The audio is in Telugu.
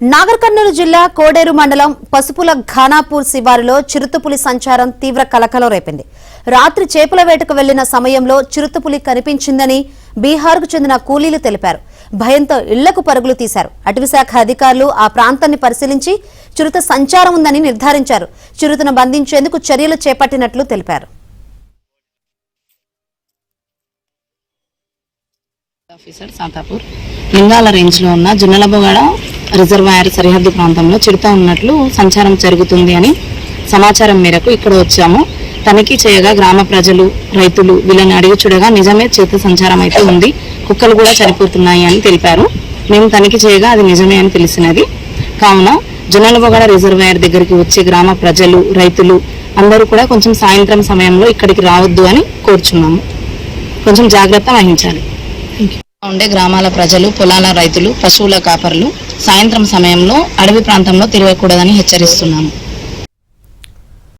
నాగర్ కర్నూలు జిల్లా కోడేరు మండలం పసుపుల ఘానాపూర్ శివారులో చిరుతపులి సంచారం తీవ్ర కలకలం రేపింది. రాత్రి చేపల వేటకు వెళ్లిన సమయంలో చిరుతపులి కనిపించిందని బీహార్కు చెందిన కూలీలు తెలిపారు. భయంతో ఇళ్లకు పరుగులు తీశారు. అటవీశాఖ అధికారులు ఆ ప్రాంతాన్ని పరిశీలించి చిరుత సంచారం ఉందని నిర్ధారించారు. చిరుతను బంధించేందుకు చర్యలు చేపట్టినట్లు తెలిపారు. ఆఫీసర్ సాతాపూర్ లింగాల రేంజ్ లో ఉన్న జున్నలబోగడ రిజర్వాయర్ సరిహద్దు ప్రాంతంలో చిరుత ఉన్నట్లు సంచారం జరుగుతుంది అని సమాచారం మేరకు ఇక్కడ వచ్చాము. తనిఖీ చేయగా గ్రామ ప్రజలు, రైతులు వీళ్ళని అడిగి చూడగా నిజమే చిరుత సంచారం అయితే ఉంది, కుక్కలు కూడా చనిపోతున్నాయి అని తెలిపారు. మేము తనిఖీ చేయగా అది నిజమే అని తెలిసినది. కావున జున్నలబోగడ రిజర్వాయర్ దగ్గరికి వచ్చే గ్రామ ప్రజలు, రైతులు అందరూ కూడా కొంచెం సాయంత్రం సమయంలో ఇక్కడికి రావద్దు అని కోరుచున్నాము. కొంచెం జాగ్రత్త వహించాలి. ఉండే గ్రామాల ప్రజలు, పొలాల రైతులు, పశువుల కాపరులు సాయంత్రం సమయంలో అడవి ప్రాంతంలో తిరగకూడదని హెచ్చరిస్తున్నాము.